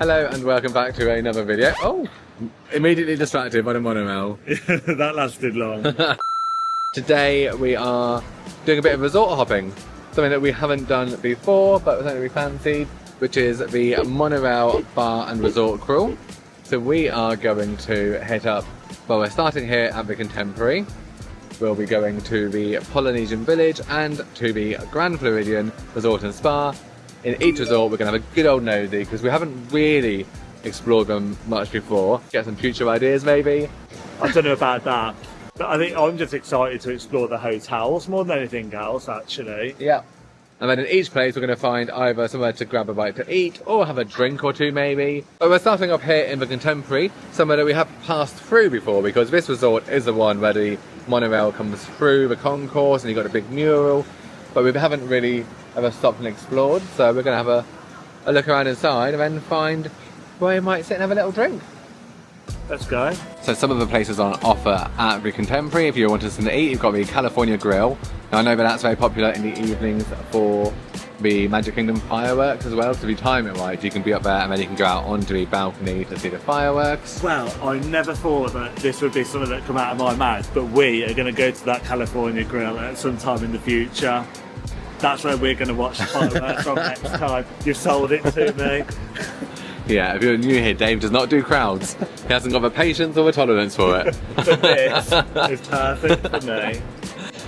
Hello and welcome back to another video. Oh, immediately distracted by the monorail. That lasted long. Today we are doing a bit of resort hopping. Something that we haven't done before, but something that we fancied, which is the monorail bar and resort crawl. So we are going to hit up, well, we're starting here at the Contemporary. We'll be going to the Polynesian Village and to the Grand Floridian Resort and Spa. In each resort, we're going to have a good old nosy because we haven't really explored them much before. Get some future ideas, maybe. I don't know about that, but I think I'm just excited to explore the hotels more than anything else, actually. Yeah. And then in each place, we're going to find either somewhere to grab a bite to eat or have a drink or two, maybe. But we're starting off here in the Contemporary, somewhere that we have passed through before because this resort is the one where the monorail comes through the concourse and you've got a big mural. But we haven't really ever stopped and explored, so we're going to have a look around inside and then find where we might sit and have a little drink. Let's go. So some of the places on offer at the Contemporary, if you want something to eat, you've got the California Grill. Now I know that that's very popular in the evenings for the Magic Kingdom fireworks as well, so if you time it right, you can be up there and then you can go out onto the balcony to see the fireworks. Well, I never thought that this would be something that come out of my mouth, but we are going to go to that California Grill at some time in the future. That's where we're going to watch the fireworks from next time. You've sold it to me. Yeah, if you're new here, Dave does not do crowds. He hasn't got the patience or the tolerance for it. But this is perfect for me.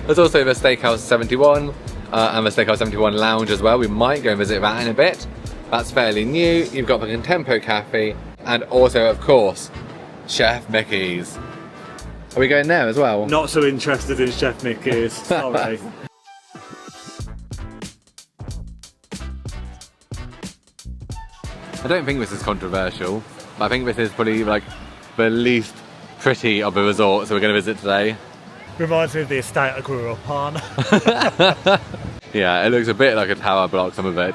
There's also the Steakhouse 71 and the Steakhouse 71 Lounge as well. We might go and visit that in a bit. That's fairly new. You've got the Contempo Cafe and also, of course, Chef Mickey's. Are we going there as well? Not so interested in Chef Mickey's, sorry. I don't think this is controversial, but I think this is probably like the least pretty of the resorts that we're going to visit today. Reminds me of the estate I grew up on. Yeah, it looks a bit like a tower block, some of it.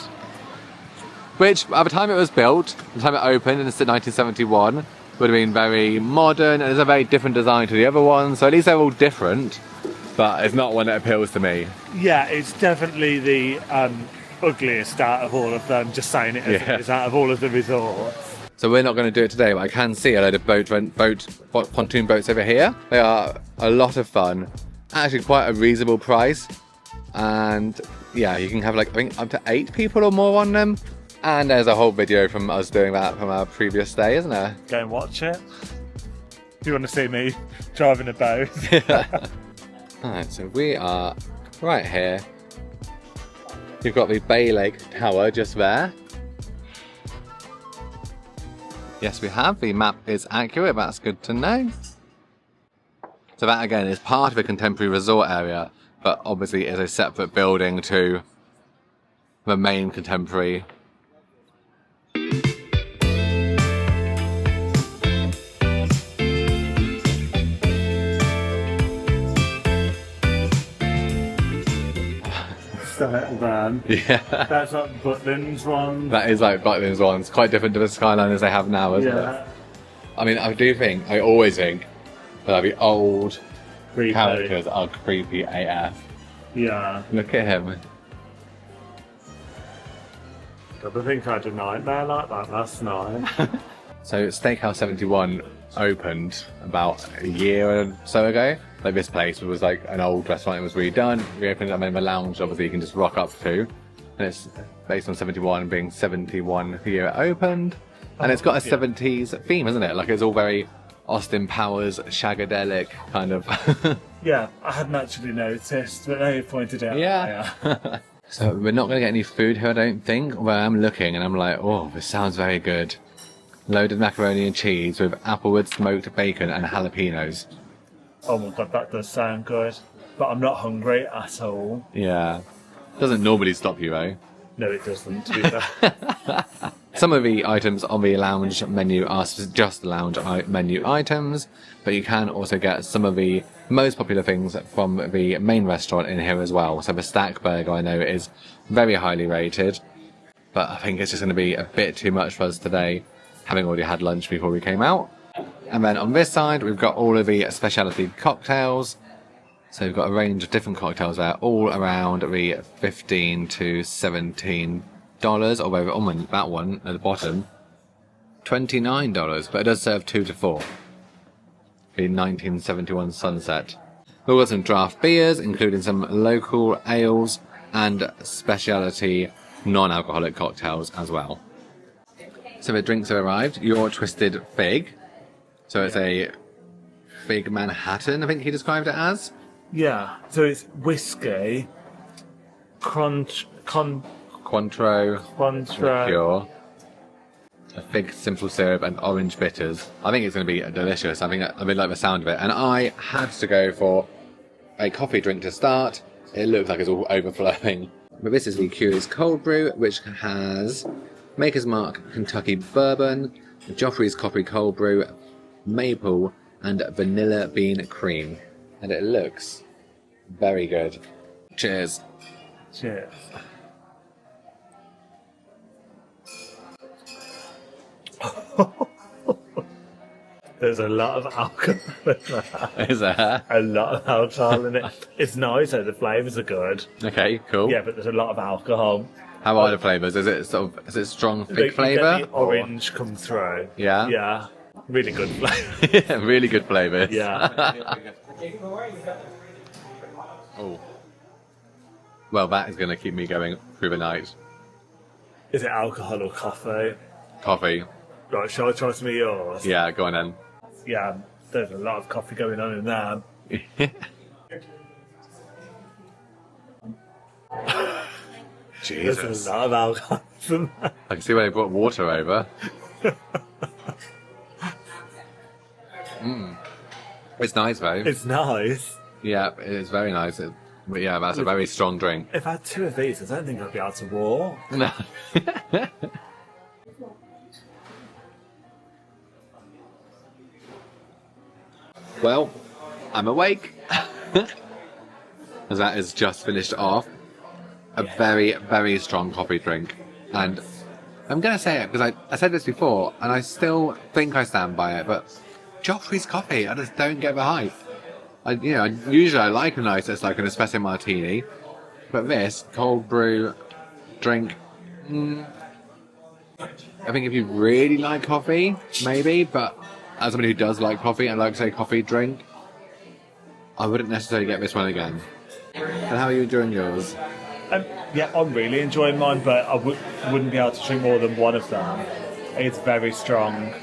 Which, at the time it was built, the time it opened in 1971, would have been very modern and it's a very different design to the other ones, so at least they're all different, but it's not one that appeals to me. Yeah, it's definitely the ugliest out of all of them, just saying it as it is, out of all of the resorts. So we're not going to do it today, but I can see a load of pontoon boats over here. They are a lot of fun, actually quite a reasonable price, and yeah, you can have like I think up to 8 people or more on them. And there's a whole video from us doing that from our previous day, isn't there? Go and watch it. If you want to see me driving a boat. Alright, so we are right here. You've got the Bay Lake Tower just there. Yes, we have. The map is accurate. That's good to know. So that, again, is part of a Contemporary resort area, but obviously is a separate building to the main Contemporary. Van. Yeah. That's like Butlin's one. That is like Butlins one. It's quite different to the Skyliners they have now, isn't it? I mean, I always think that the old Creepy. characters are creepy AF. Yeah. Look at him. I think I had a nightmare like that last night. So Steakhouse 71 opened about a year or so ago. Like this place was like an old restaurant, it was redone, reopened, and then the lounge obviously you can just rock up to. And it's based on 71 being 71 the year it opened. And it's got a 70s theme, isn't it? Like it's all very Austin Powers, shagadelic kind of. Yeah, I hadn't actually noticed, but now you pointed out. Yeah. So we're not going to get any food here, I don't think. Where I'm looking and I'm like, oh, this sounds very good. Loaded macaroni and cheese with applewood smoked bacon and jalapenos. Oh my god, that does sound good. But I'm not hungry at all. Yeah. Doesn't normally stop you, though. No, it doesn't, to be fair. Some of the items on the lounge menu are just lounge menu items, but you can also get some of the most popular things from the main restaurant in here as well. So the Stack Burger, I know, is very highly rated, but I think it's just going to be a bit too much for us today, having already had lunch before we came out. And then on this side, we've got all of the specialty cocktails. So we've got a range of different cocktails there, all around the $15 to $17, or whether, that one at the bottom $29, but it does serve 2 to 4. The 1971 Sunset. We've got some draft beers, including some local ales and specialty non-alcoholic cocktails as well. So the drinks have arrived. Your Twisted Fig. So it's a Fig Manhattan, I think he described it as. Yeah, so it's whiskey, Cointreau, Cointreau, liqueur, a fig simple syrup and orange bitters. I think it's going to be delicious. I really like the sound of it. And I had to go for a coffee drink to start. It looks like it's all overflowing. But this is the Curious Cold Brew, which has Maker's Mark Kentucky Bourbon, Joffrey's Coffee Cold Brew, Maple, and Vanilla Bean Cream. And it looks very good. Cheers. Cheers. There's a lot of alcohol in that. Is there? A lot of alcohol in it. It's nice though, the flavours are good. Okay, cool. Yeah, but there's a lot of alcohol. How are the flavours? Is it strong fig flavour? You get the orange come through. Yeah? Yeah. Really good flavour. Really good flavours. Yeah. Oh. Well, that is going to keep me going through the night. Is it alcohol or coffee? Coffee. Right, shall I try some of yours? Yeah, go on then. Yeah, there's a lot of coffee going on in there. Jesus. There's a lot of alcohol in there. I can see why they brought water over. It's nice though. It's nice. Yeah, it is very nice. But yeah, that's a very strong drink. If I had 2 of these, I don't think I'd be able to walk. No. Well, I'm awake. As that is just finished off. A very, very strong coffee drink. And I'm going to say it because I said this before and I still think I stand by it, but Joffrey's coffee, I just don't get the hype. Usually I like a nice, it's like an espresso martini, but this cold brew drink, I think if you really like coffee, maybe, but as somebody who does like coffee and likes a coffee drink, I wouldn't necessarily get this one again. And how are you enjoying yours? Yeah, I'm really enjoying mine, but I wouldn't be able to drink more than one of them. It's very strong.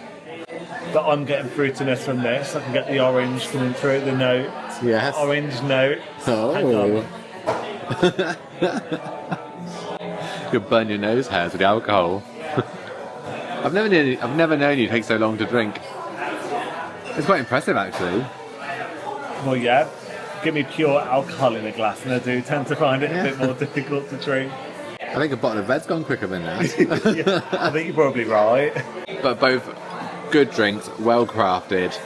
But I'm getting fruitiness from this. I can get the orange coming through, the note. Yes. Orange note. Oh. You'll burn your nose hairs with the alcohol. I've never known you take so long to drink. It's quite impressive, actually. Well, yeah. Give me pure alcohol in a glass, and I do tend to find it a bit more difficult to drink. I think a bottle of red's gone quicker than that. Yeah, I think you're probably right. But both good drinks, well crafted,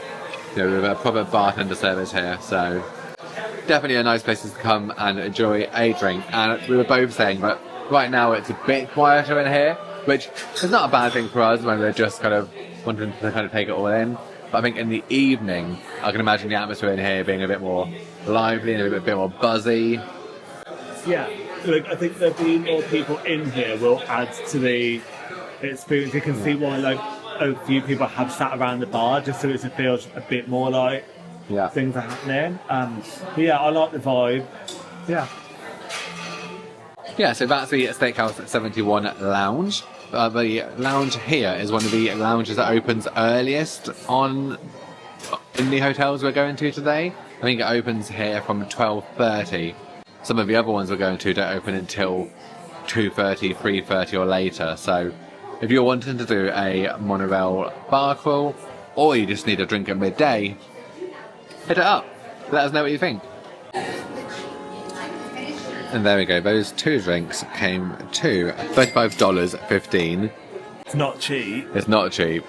with a proper bartender service here, so definitely a nice place to come and enjoy a drink. And we were both saying that right now it's a bit quieter in here, which is not a bad thing for us when we're just kind of wanting to kind of take it all in. But I think in the evening, I can imagine the atmosphere in here being a bit more lively and a bit more buzzy. Yeah, look, I think there being more people in here will add to the experience. You can see why a few people have sat around the bar just so it feels a bit more like things are happening. But yeah, I like the vibe. Yeah. Yeah, so that's the Steakhouse 71 lounge. The lounge here is one of the lounges that opens earliest in the hotels we're going to today. I think it opens here from 12:30. Some of the other ones we're going to don't open until 2:30, 3:30 or later. So if you're wanting to do a monorail bar crawl, or you just need a drink at midday, hit it up. Let us know what you think. And there we go, those 2 drinks came to $35.15. It's not cheap. It's not cheap.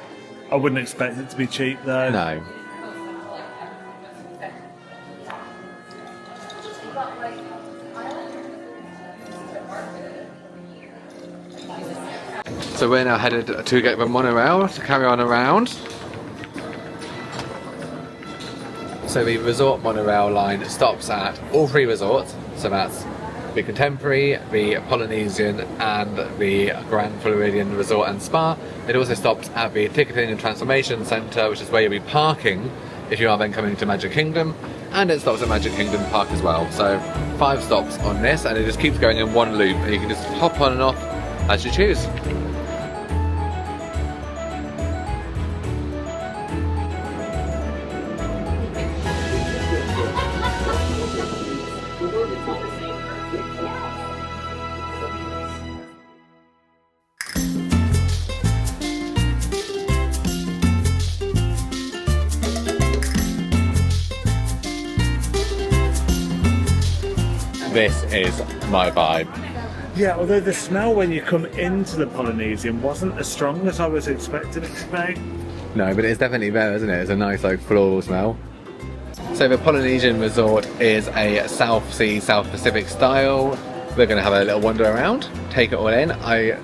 I wouldn't expect it to be cheap though. No. So we're now headed to get the monorail to carry on around. So the resort monorail line stops at all 3 resorts. So that's the Contemporary, the Polynesian and the Grand Floridian Resort and Spa. It also stops at the Ticketing and Transformation Centre, which is where you'll be parking if you are then coming to Magic Kingdom, and it stops at Magic Kingdom Park as well. So 5 stops on this, and it just keeps going in one loop, and you can just hop on and off as you choose. This is my vibe. Yeah, although the smell when you come into the Polynesian wasn't as strong as I was expecting it to be. No, but it's definitely there, isn't it? It's a nice like floral smell. So the Polynesian Resort is a South Sea, South Pacific style. We're going to have a little wander around, take it all in. I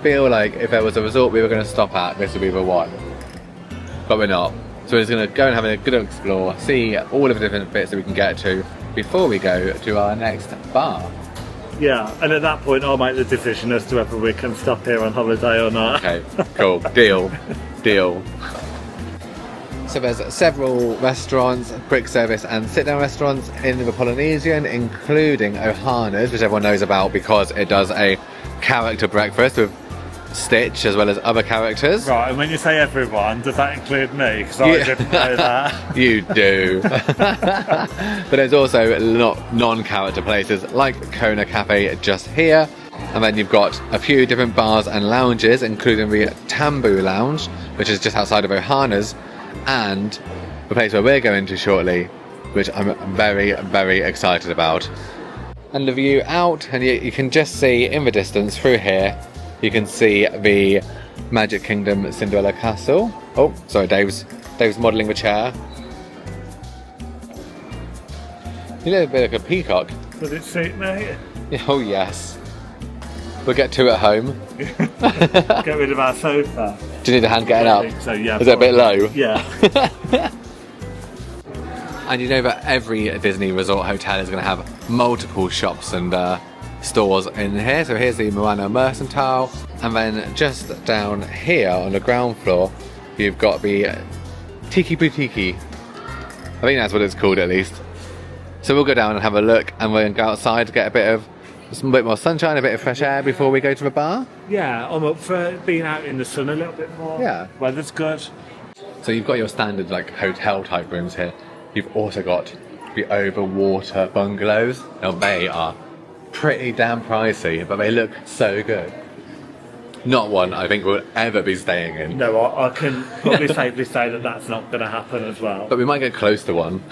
feel like if there was a resort we were going to stop at, this would be the one. But we're not. So we're just going to go and have a good explore, see all of the different bits that we can get to before we go to our next bar. Yeah, and at that point I'll make the decision as to whether we can stop here on holiday or not. Okay, cool. Deal. Deal. So there's several restaurants, quick service and sit-down restaurants in the Polynesian, including Ohana's, which everyone knows about because it does a character breakfast with Stitch as well as other characters. Right, and when you say everyone, does that include me? Because I didn't know that. You do. But there's also non-character places like Kona Cafe just here. And then you've got a few different bars and lounges, including the Tambu Lounge, which is just outside of Ohana's, and the place where we're going to shortly, which I'm very, very excited about. And the view out, and you can just see in the distance through here, you can see the Magic Kingdom Cinderella Castle. Oh, sorry, Dave's modelling the chair. You look a bit like a peacock. Does it suit me? Oh yes. We'll get 2 at home. Get rid of our sofa. Do you need a hand getting up? So yeah. Is it a bit low? Yeah. And you know that every Disney resort hotel is going to have multiple shops and stores in here. So here's the Moana Mercantile, and then just down here on the ground floor you've got the Tiki Boutique. I think that's what it's called at least. So we'll go down and have a look, and we'll go outside to get a bit more sunshine, a bit of fresh air before we go to the bar. Yeah, I'm up for being out in the sun a little bit more. Yeah. Weather's good. So you've got your standard like hotel type rooms here. You've also got the overwater bungalows. Now they are pretty damn pricey, but they look so good. Not one I think we'll ever be staying in. No, I can probably safely say that that's not going to happen as well. But we might get close to one.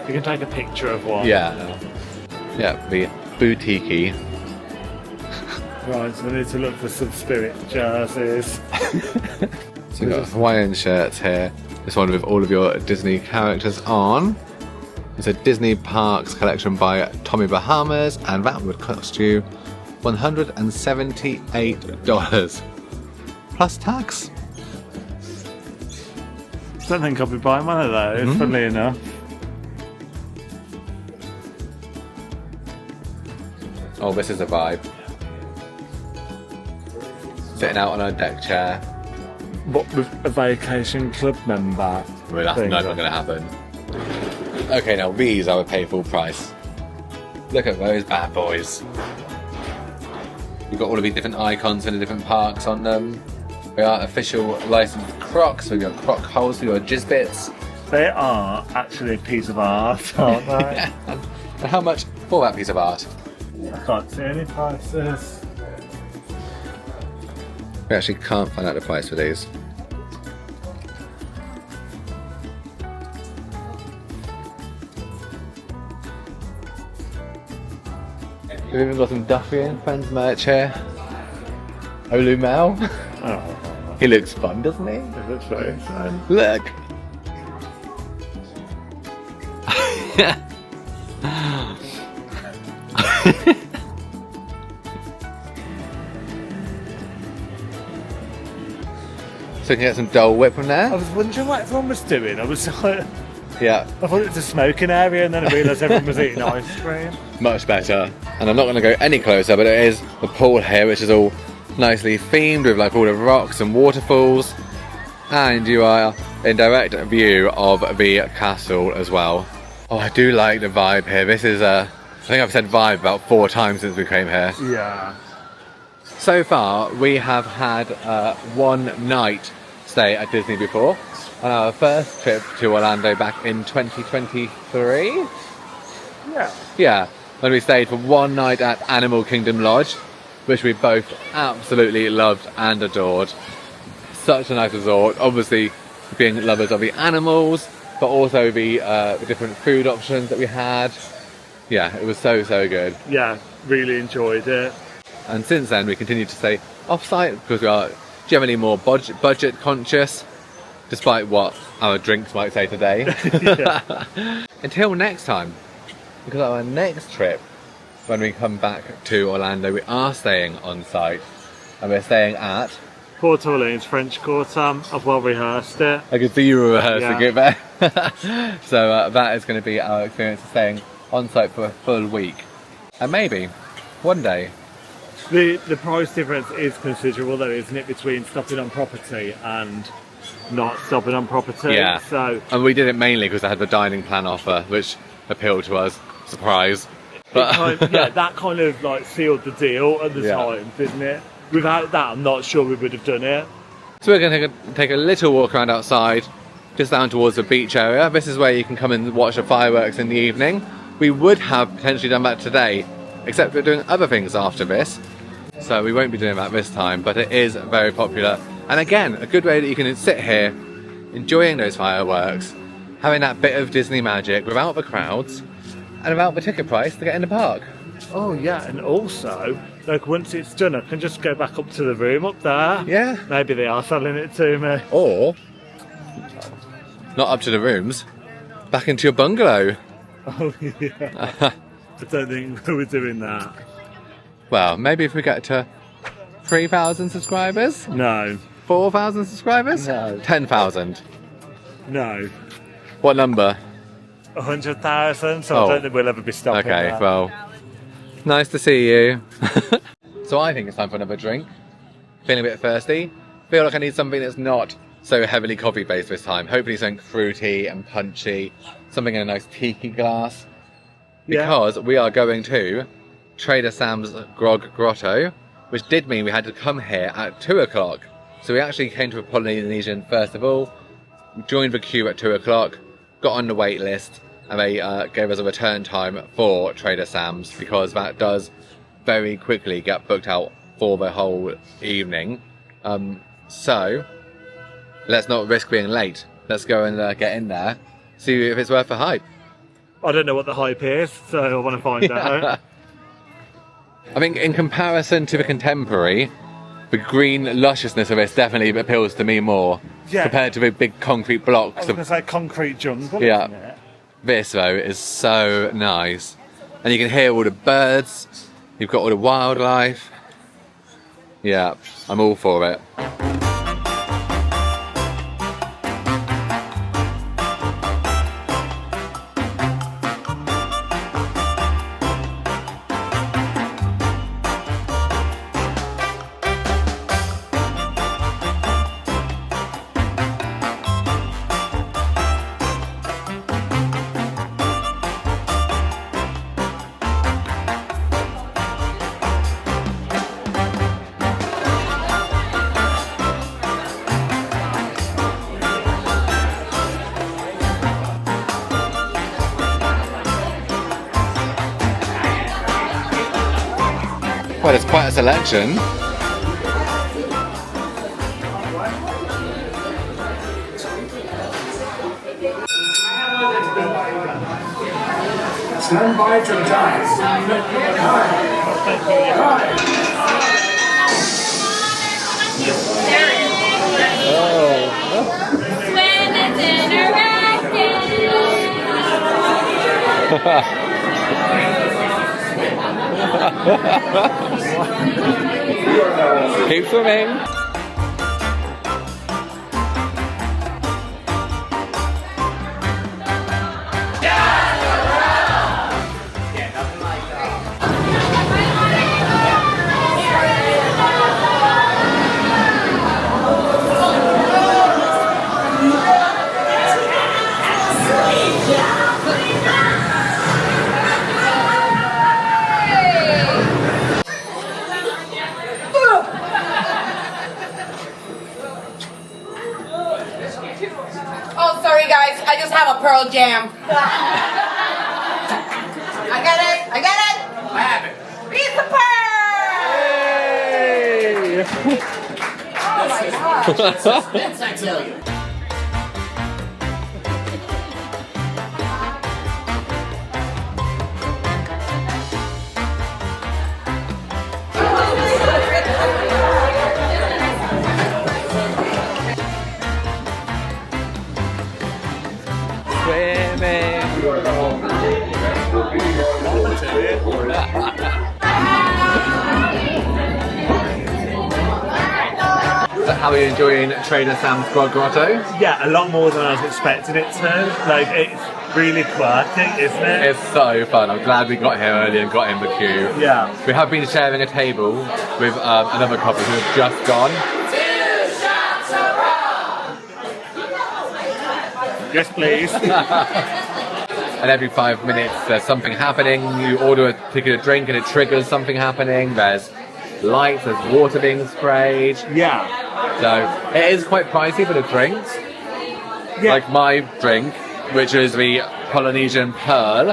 You can take a picture of one. Yeah. Yeah, the boutique. Right, so we need to look for some Spirit jerseys. So we've got Hawaiian shirts here. This one with all of your Disney characters on. It's a Disney Parks collection by Tommy Bahamas, and that would cost you $178 plus tax. I don't think I'll be buying one of those, funnily enough. Oh, this is a vibe. Sitting out on a deck chair. What, with a vacation club member? Well, that's never going to happen. Okay, now these I would pay full price. Look at those bad boys. You've got all of these different icons for the different parks on them. We are official licensed Crocs. We've got Croc holes for your Jizzbits. They are actually a piece of art, aren't they? Yeah. And how much for that piece of art? I can't see any prices. We actually can't find out the price for these. We've even got some Duffy and Friends merch here. Olu Mel. Oh, He looks fun, doesn't he? it looks very fun. Look. So you can get some Dole Whip from there. I was wondering what everyone was doing. I was like, Yeah, I thought it was a smoking area, and then I realised everyone was eating ice cream. much better. And I'm not going to go any closer, but it is the pool here, which is all nicely themed with like all the rocks and waterfalls. And you are in direct view of the castle as well. Oh, I do like the vibe here. This is I think I've said vibe about 4 times since we came here. Yeah. So far, we have had 1 night stay at Disney before. On our first trip to Orlando back in 2023. Yeah. Yeah, when we stayed for 1 night at Animal Kingdom Lodge, which we both absolutely loved and adored. Such a nice resort, obviously being lovers of the animals, but also the different food options that we had. Yeah, it was so good. Yeah, really enjoyed it. And since then we continue to stay off-site because we are generally more budget conscious, despite what our drinks might say today. Until next time, because our next trip, when we come back to Orlando, we are staying on site, and we're staying at Port Orleans French Quarter. I've well rehearsed it. I can see you were rehearsing it there. So that is going to be our experience of staying on site for a full week, and maybe one day. The price difference is considerable though, isn't it, between stopping on property and not stopping on property? Yeah. So And we did it mainly because I had the dining plan offer, which appealed to us. Surprise. But that kind of like sealed the deal at the time, didn't it? Without that, I'm not sure we would have done it. So we're going to take a little walk around outside, just down towards the beach area. This is where you can come and watch the fireworks in the evening. We would have potentially done that today, except we're doing other things after this. So we won't be doing that this time, but it is very popular. And again, a good way that you can sit here, enjoying those fireworks, having that bit of Disney magic without the crowds, and without the ticket price to get in the park. Oh yeah, and also, like once it's done, I can just go back up to the room up there. Yeah. Maybe they are selling it to me. Or, not up to the rooms, back into your bungalow. Oh yeah. I don't think we were doing that. Well, maybe if we get to 3,000 subscribers? No. 4,000 subscribers? No. 10,000? No. What number? 100,000, so I don't think we'll ever be stopping Okay, that. well, nice to see you. So I think it's time for another drink. Feeling a bit thirsty. Feel like I need something that's not so heavily coffee based this time. Hopefully something fruity and punchy. Something in a nice tiki glass. Because we are going to Trader Sam's Grog Grotto, which did mean we had to come here at 2 o'clock. So we actually came to a Polynesian first of all, joined the queue at 2 o'clock, got on the wait list, and they gave us a return time for Trader Sam's, because that does very quickly get booked out for the whole evening. So let's not risk being late. Let's go and get in there, see if it's worth the hype. I don't know what the hype is, so I want to find out. I think in comparison to the contemporary, the green lusciousness of this definitely appeals to me more compared to the big concrete I blocks. was going to say concrete jungle, Yeah. isn't it? This though is so nice, and you can hear all the birds. You've got all the wildlife. Yeah, I'm all for it. Well, it's quite a selection. Stand by to die. Keep swimming. I just have a Pearl Jam. I got it. I have it. Piece of pearl. Oh my gosh. That's I tell you. So how are you enjoying Trader Sam's Grog Grotto? Yeah, a lot more than I was expecting it to. Like, it's really quirky, isn't it? It's so fun. I'm glad we got here early and got in the queue. Yeah. We have been sharing a table with another couple who have just gone. Yes, please. And every 5 minutes there's something happening. You order a particular drink and it triggers something happening. There's lights, there's water being sprayed. Yeah. So it is quite pricey for the drinks. Yeah. Like my drink, which is the Polynesian Pearl,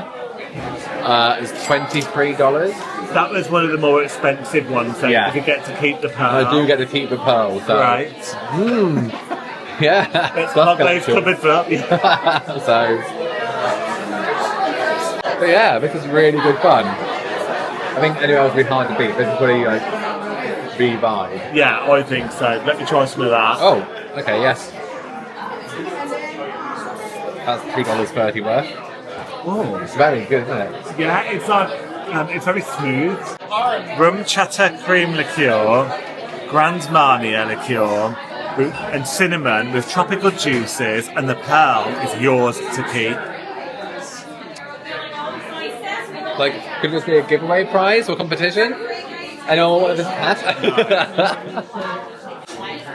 is $23. That was one of the more expensive ones, so Yeah. you get to keep the pearl. I do get to keep the pearl, so Right. yeah. Let's plug those cupboards up. So, but yeah, this is really good fun. I think anywhere else would be hard to beat. This is pretty like the vibe. Yeah, I think so. Let me try some of that. Oh, okay, yes. That's $3.30 worth. Oh. It's very good, isn't it? Yeah, it's like it's very smooth. Rum chatter cream liqueur, Grand Marnier liqueur, and cinnamon with tropical juices, and the pearl is yours to keep. Like, could this be a giveaway prize or competition? Anyone want this hat?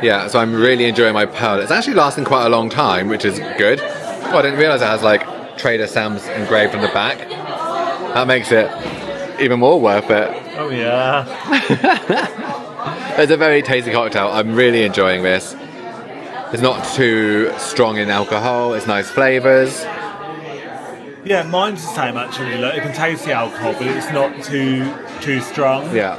Yeah, so I'm really enjoying my pearl. It's actually lasting quite a long time, which is good. Oh, I didn't realise it has like Trader Sam's engraved on the back. That makes it even more worth it. Oh yeah. It's a very tasty cocktail. I'm really enjoying this. It's not too strong in alcohol. It's nice flavours. Yeah, mine's the same actually. Look, you can taste the alcohol, but it's not too strong. Yeah.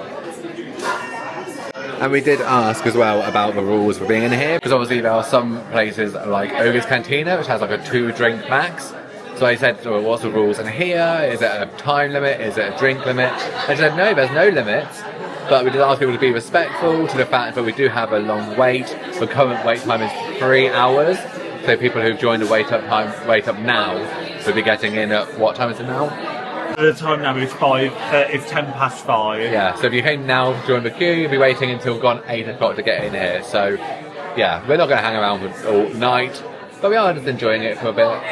And we did ask as well about the rules for being in here, because obviously there are some places like Ogre's Cantina, which has like a 2-drink max. So I said, well, what's the rules in here? Is it a time limit? Is it a drink limit? And she said, no, there's no limits. But we did ask people to be respectful to the fact that we do have a long wait. The current wait time is 3 hours. So people who've joined the wait up now will be getting in at, what time is it now? The time now is 5. Yeah, so if you came now to join the queue, you'll be waiting until gone 8 o'clock to get in here. So yeah, we're not going to hang around all night, but we are just enjoying it for a bit.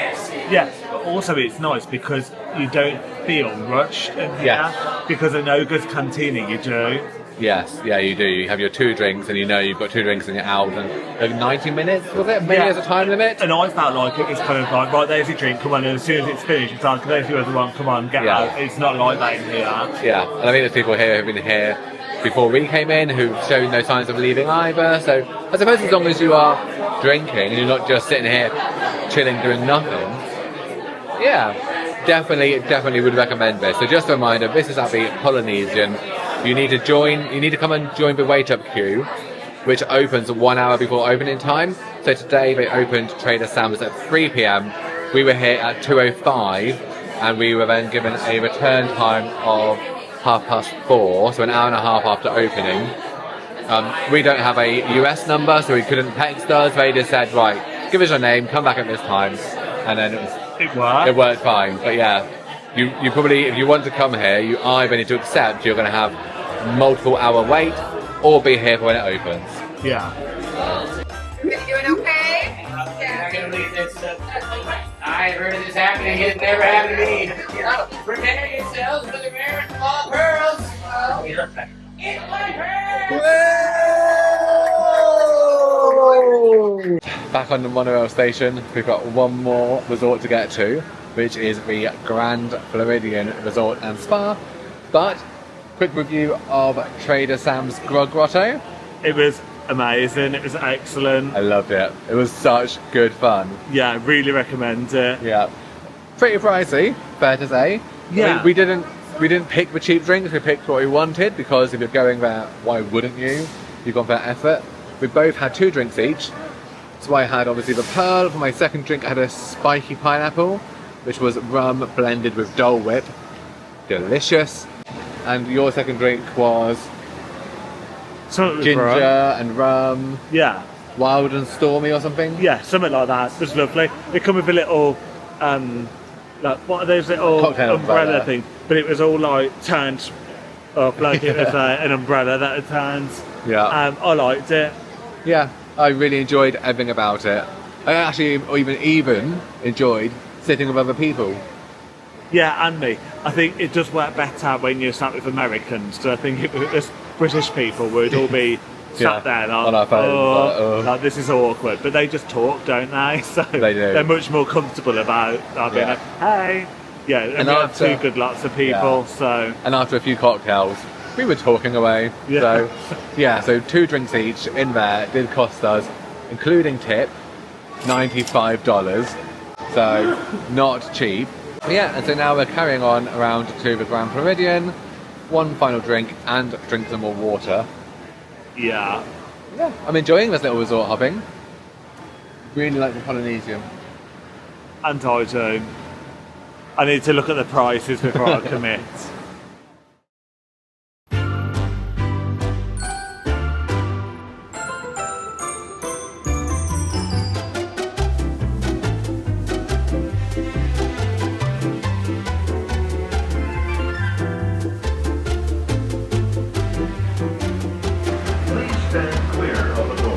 Yeah, but also it's nice because you don't feel rushed in here. Yeah. Because in Ogre's Cantina you do. Yes, yeah, you do. You have your 2 drinks, and you know you've got 2 drinks and you're out. And like 90 minutes, was it? Maybe as a time limit? And I felt like it was kind of like, right, there's your drink, come on, and as soon as it's finished, it's like, there's your other one, come on, get Yeah. out. It's not like that in here. Yeah, and I think there's people here who've been here before we came in who've shown no signs of leaving either. So I suppose as long as you are drinking and you're not just sitting here chilling doing nothing, yeah, definitely would recommend this. So just a reminder, this is at the Polynesian. You need to come and join the wait up queue, which opens 1 hour before opening time. So today they opened Trader Sam's at 3 p.m. We were here at 2:05, and we were then given a return time of 4:30, so an hour and a half after opening. We don't have a US number, so we couldn't text us. They just said, right, give us your name, come back at this time, and then it worked fine. But yeah, you probably, if you want to come here, you either need to accept you're going to have multiple hour wait, or be here for when it opens. Yeah. You doing okay? I can't believe this. I heard of this happening. It's never happened to me. Prepare yourselves for the rare and small pearls. It's my pearl! Back on the monorail station, we've got one more resort to get to, which is the Grand Floridian Resort and Spa. But quick review of Trader Sam's Grog Grotto. It was amazing. It was excellent. I loved it. It was such good fun. Yeah, really recommend it. Yeah. Pretty pricey, fair to say. Yeah. We didn't pick the cheap drinks, we picked what we wanted, because if you're going there, why wouldn't you? You've gone for effort. We both had 2 drinks each. So I had obviously the Pearl. For my second drink I had a spiky pineapple, which was rum blended with Dole Whip. Delicious. And your second drink was Something with ginger rum. and rum, Yeah. wild and stormy or something. Yeah, something like that. It was lovely. It come with a little, like, what are those little Cocktail umbrella. thing? But it was all like turned up, like it was an umbrella that had turned. Yeah. I liked it. Yeah, I really enjoyed everything about it. I actually even enjoyed sitting with other people. Yeah, and me. I think it does work better when you're sat with Americans. So I think if it was British people, we'd all be Yeah, sat there like, on our phones, like, this is awkward. But they just talk, don't they? So They do. they're much more comfortable about being Yeah. like, hey. Yeah, and we had after- 2 good lots of people, Yeah. so... And after a few cocktails, we were talking away. Yeah. So, yeah, so 2 drinks each in there. It did cost us, including tip, $95. So, not cheap. But yeah, and so now we're carrying on around to the Grand Floridian. One final drink and drink some more water. Yeah. Yeah, I'm enjoying this little resort hopping. Really like the Polynesian. And I do. I need to look at the prices before I commit. Please stand clear of the door.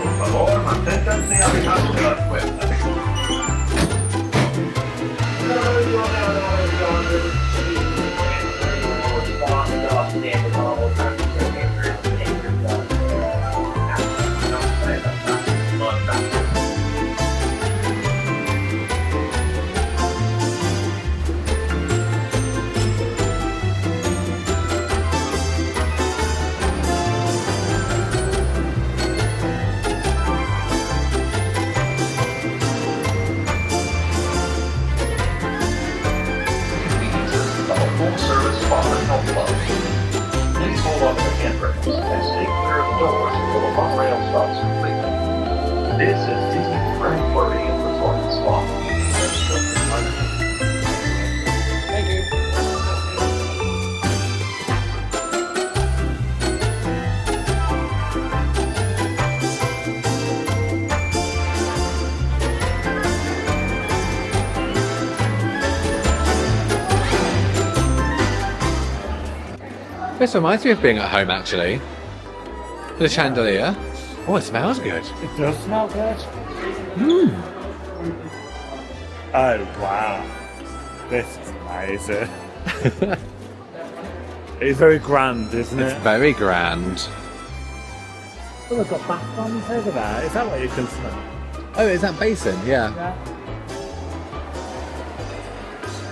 Por favor, manténganse alejados de las puertas. Full-service spa and health club. Please hold on to the handrails and stay clear of the doors until the monorail stops completely. This is Disney Grand Floridian Resort and Spa. Thank you. This reminds me of being at home, actually. The chandelier. Oh, it smells good. It does smell good. Mmm. Oh, wow. This is amazing. It's very grand, isn't It's it? very grand. Oh, they've got bath bombs over there. Is that what you can smell? Oh, is that basin? Yeah. Yeah.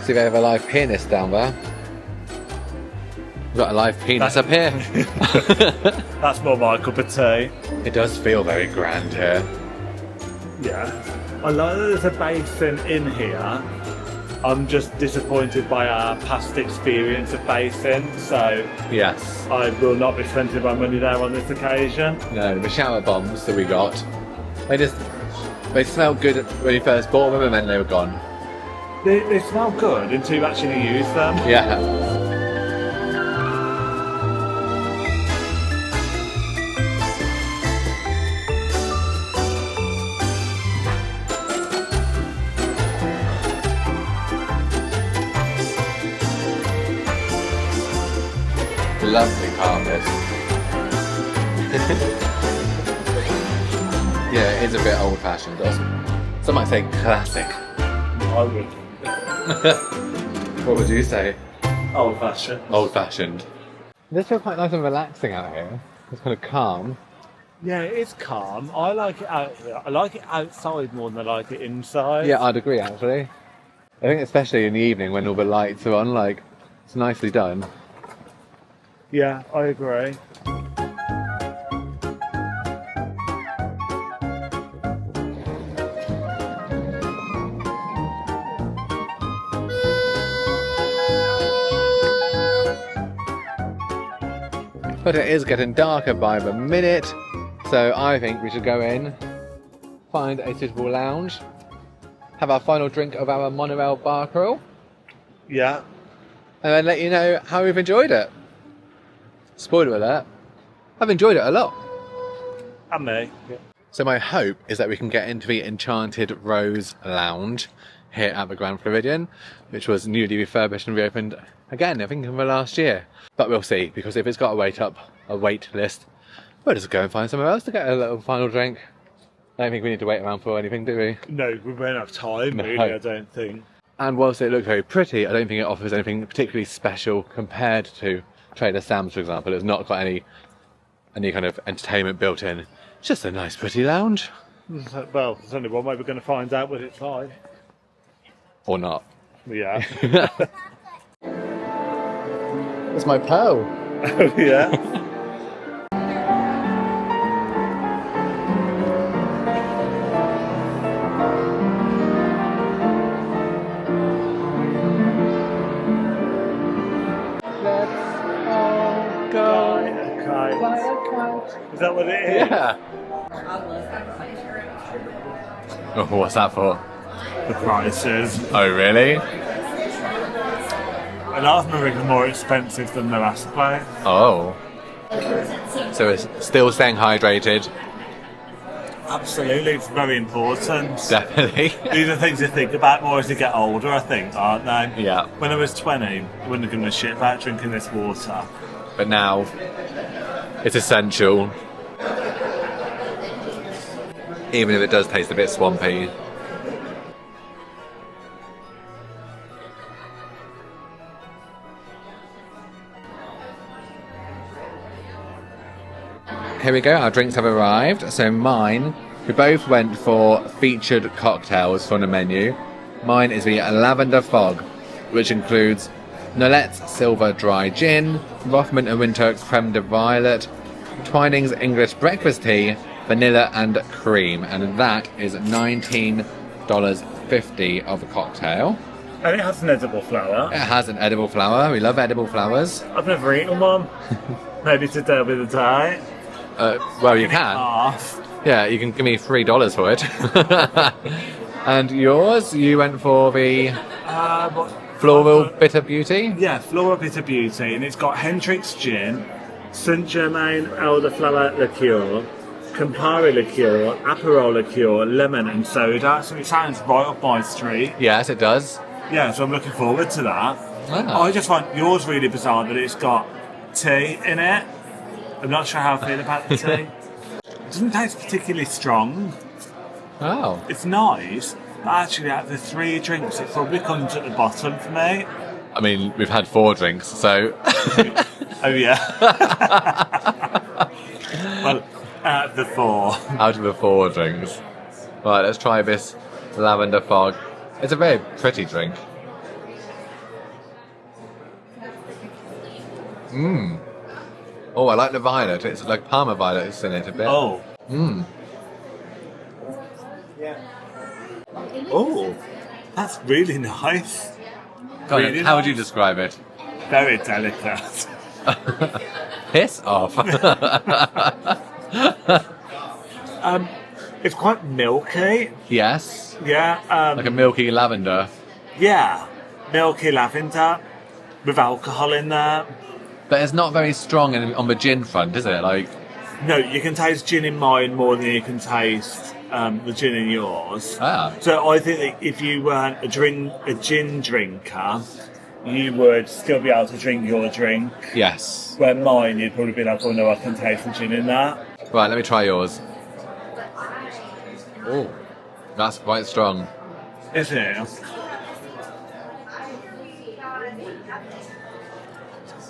See, they have a live pianist down there. We've got a live penis up here. That's more my cup of tea. It does feel very grand here. Yeah. I like that there's a basin in here. I'm just disappointed by our past experience of basin, so Yes. I will not be spending my money there on this occasion. No, the shower bombs that we got, they smelled good when you first bought them and then they were gone. They smell good until you actually use them. Yeah. Lovely carpet. Yeah, it is a bit old-fashioned. Some might say classic. I would. What would you say? Old fashioned. Old-fashioned. This feels quite nice and relaxing out here. It's kind of calm. Yeah, it is calm. I like it out here. I like it outside more than I like it inside. Yeah, I'd agree actually. I think especially in the evening when all the lights are on, like, it's nicely done. Yeah, I agree. but it is getting darker by the minute, so I think we should go in, find a suitable lounge, have our final drink of our monorail bar crawl, Yeah. and then let you know how we've enjoyed it. Spoiler alert, I've enjoyed it a lot. And me. So my hope is that we can get into the Enchanted Rose Lounge here at the Grand Floridian, which was newly refurbished and reopened again, I think in the last year. But we'll see, because if it's got a wait list, we'll just go and find somewhere else to get a little final drink. I don't think we need to wait around for anything, do we? No, we won't have time, No. really, I don't think. And whilst it looked very pretty, I don't think it offers anything particularly special compared to Trader Sam's, for example. It's not got any kind of entertainment built in. It's just a nice, pretty lounge. Well, there's only one way we're going to find out what it's like. Or not. Yeah. It's my pearl. Oh, yeah. Is that what it is? Yeah. Oh, what's that for? The prices. Oh, really? A lot of them are more expensive than the last place. Oh. So it's still staying hydrated. Absolutely, it's very important. Definitely. These are things you think about more as you get older, I think, aren't they? Yeah. When I was 20, I wouldn't have given a shit about drinking this water. But now, it's essential. Even if it does taste a bit swampy. Here we go, our drinks have arrived. So mine, we both went for featured cocktails from the menu. Mine is the Lavender Fog, which includes Nolet's Silver Dry Gin, Rothman and Winter Creme de Violet, Twining's English Breakfast Tea, Vanilla and Cream, and that is $19.50 of a cocktail. And it has an edible flower. It has an edible flower, we love edible flowers. I've never eaten one. Maybe today will be the day. Well, you can. Half. Yeah, you can give me $3 for it. And yours, you went for the Floral Bitter Beauty? Yeah, Floral Bitter Beauty, and it's got Hendrick's Gin, Saint Germain Elderflower Liqueur, Campari Liqueur, Aperol Liqueur, Lemon and Soda, so it sounds right up my street. Yes, it does. Yeah, so I'm looking forward to that. Ah. I just find yours really bizarre that it's got tea in it. I'm not sure how I feel about the tea. It doesn't taste particularly strong. Oh. It's nice, but actually out of the 3 drinks, it probably comes at the bottom for me. I mean, we've had 4 drinks, so... Oh yeah. Well, out of the 4. Out of the 4 drinks. Right, let's try this Lavender Fog. It's a very pretty drink. Mmm. Oh, I like the violet. It's like Parma violet is in it a bit. Oh. Mmm. Oh, that's really nice. Really How would you nice. describe it? Very delicate. Piss off. It's quite milky. Yes. Yeah. Like a milky lavender. Yeah. Milky lavender with alcohol in there. But it's not very strong on the gin front, is it? Like, No, you can taste gin in mine more than you can taste the gin in yours. ah. So I think that if you weren't a gin drinker, you would still be able to drink your drink. Yes. Where mine, you'd probably be like, oh no, I can taste the gin in that. Right, let me try yours. Oh, that's quite strong. Is it?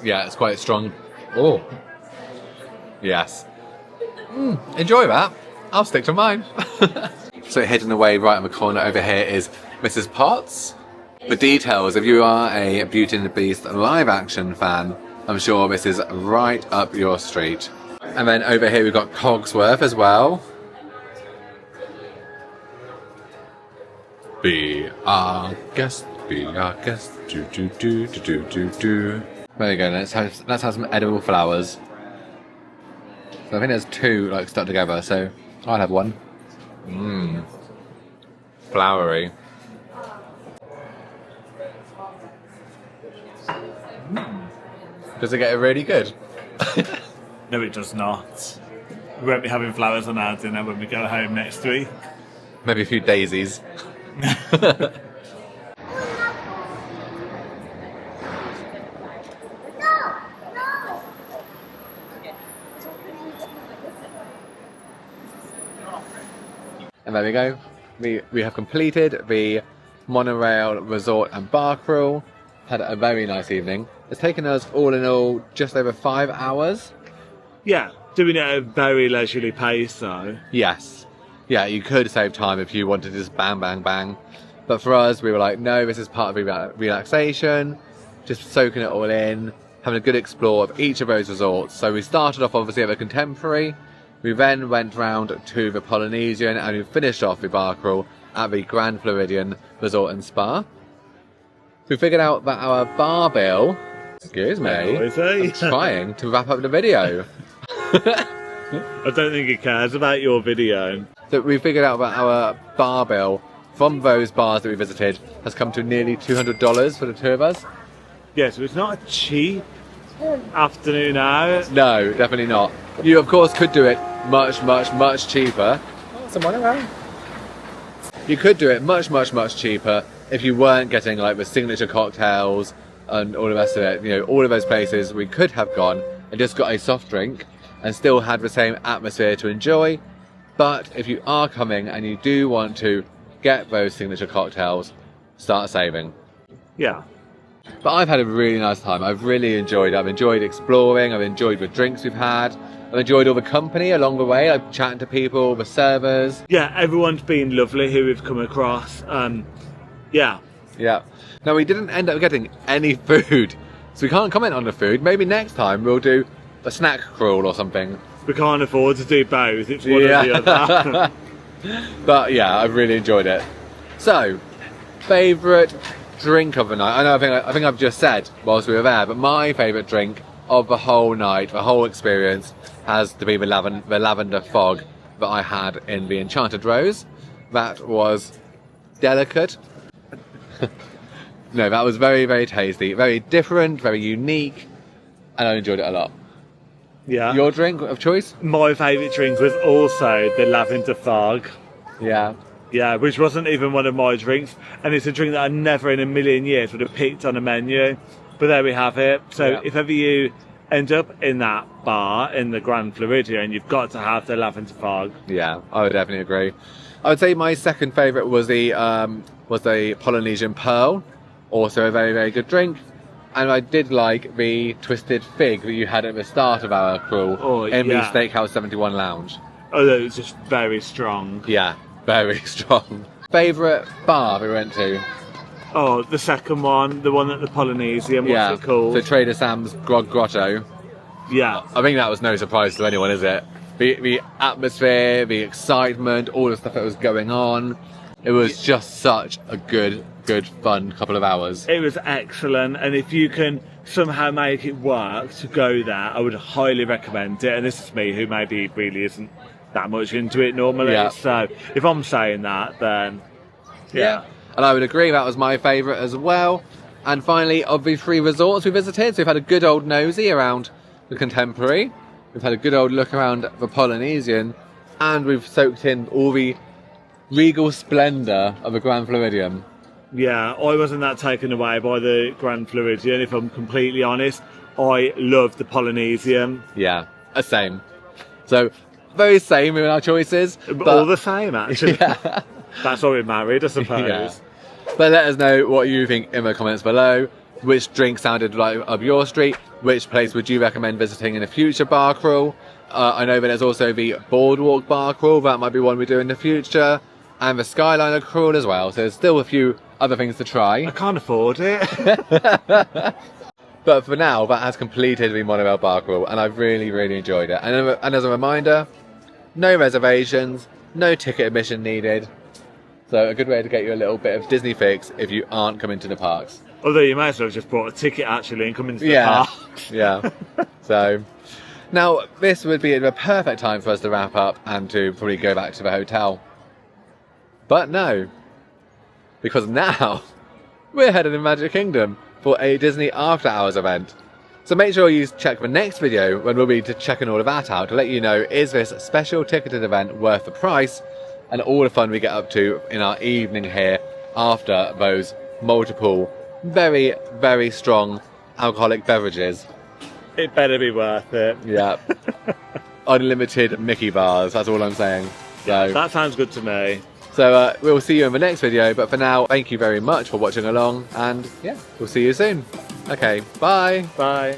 Yeah, it's quite strong. Oh. Yes. Enjoy that. I'll stick to mine. So hidden away right in the corner over here is Mrs. Potts. For details, if you are a Beauty and the Beast live action fan, I'm sure this is right up your street. And then over here we've got Cogsworth as well. Be our guest, be our guest, do do do do do do do. There you go, let's have some edible flowers. So I think there's two like stuck together. So I'll have one. Mmm. Flowery. Does it get really good? No, it does not. We won't be having flowers on our dinner when we go home next week. Maybe a few daisies. And there we go. We have completed the monorail resort and bar crawl. Had a very nice evening. It's taken us all in all just over 5 hours. Yeah, doing it at a very leisurely pace though. Yes. Yeah, you could save time if you wanted to just bang, bang, bang. But for us, we were like, no, this is part of relaxation. Just soaking it all in. Having a good explore of each of those resorts. So we started off obviously at the Contemporary. We then went round to the Polynesian and we finished off the bar crawl at the Grand Floridian Resort and Spa. We figured out that our bar bill, excuse me, I'm trying to wrap up the video. I don't think it cares about your video. So we figured out that our bar bill from those bars that we visited has come to nearly $200 for the two of us. Yeah, so it's not a cheap afternoon out. No, definitely not. You of course could do it much, much, much cheaper. Someone around. You could do it much, much, much cheaper if you weren't getting like the signature cocktails and all the rest of it. You know, all of those places we could have gone and just got a soft drink and still had the same atmosphere to enjoy. But if you are coming and you do want to get those signature cocktails, start saving. Yeah. But I've had a really nice time. I've really enjoyed it. I've enjoyed exploring. I've enjoyed the drinks we've had. I've enjoyed all the company along the way. I've chatting to people, the servers. Yeah, everyone's been lovely who we've come across. Yeah. Yeah. Now, we didn't end up getting any food, so we can't comment on the food. Maybe next time we'll do a snack crawl or something. We can't afford to do both. It's one or the other. But yeah, I've really enjoyed it. So, favourite drink of the night? I think I've just said whilst we were there, but my favourite drink of the whole night, the whole experience, has to be the lavender fog that I had in the Enchanted Rose. That was delicate. No, that was very, very tasty, very different, very unique, and I enjoyed it a lot. Yeah. Your drink of choice? My favourite drink was also the lavender fog. Yeah. Yeah, which wasn't even one of my drinks, and it's a drink that I never in a million years would have picked on a menu. But there we have it. So yeah. If ever you end up in that bar in the Grand Floridian, you've got to have the lavender fog. Yeah, I would definitely agree. I would say my second favourite was the Polynesian Pearl, also a very, very good drink. And I did like the Twisted Fig that you had at the start of our crawl in the Steakhouse 71 Lounge. Although it was just very strong. Yeah, very strong. Favourite bar we went to? Oh, the second one, the one at the Polynesian, what's it called? So Trader Sam's Grotto. Yeah. I think that was no surprise to anyone, is it? The atmosphere, the excitement, all the stuff that was going on. It was just such a good, fun couple of hours. It was excellent, and if you can somehow make it work to go there, I would highly recommend it. And this is me, who maybe really isn't that much into it normally. Yeah. So if I'm saying that, then yeah. And I would agree, that was my favourite as well. And finally, of the 3 resorts we visited, so we've had a good old nosy around the Contemporary, we've had a good old look around the Polynesian, and we've soaked in all the regal splendour of the Grand Floridian. Yeah, I wasn't that taken away by the Grand Floridian, if I'm completely honest. I loved the Polynesian. Yeah, same. So, very same in our choices. But all the same, actually. Yeah. That's why we're married, I suppose. Yeah. But let us know what you think in the comments below. Which drink sounded like up your street? Which place would you recommend visiting in a future bar crawl? I know that there's also the Boardwalk bar crawl. That might be one we do in the future. And the Skyliner crawl as well. So there's still a few other things to try. I can't afford it. But for now, that has completed the Monorail bar crawl. And I've really, really enjoyed it. And as a reminder, no reservations, no ticket admission needed. So a good way to get you a little bit of Disney fix if you aren't coming to the parks. Although you may as well have just bought a ticket actually and come into the park. Yeah. So Now, this would be the perfect time for us to wrap up and to probably go back to the hotel. But no, because now we're headed to Magic Kingdom for a Disney After Hours event. So make sure you check the next video when we'll be checking all of that out to let you know, is this special ticketed event worth the price and all the fun we get up to in our evening here after those multiple, very, very strong alcoholic beverages. It better be worth it. Yeah. Unlimited Mickey bars, that's all I'm saying. So, That sounds good to me. so we'll see you in the next video, but for now, thank you very much for watching along, and yeah, we'll see you soon. Okay, bye. Bye.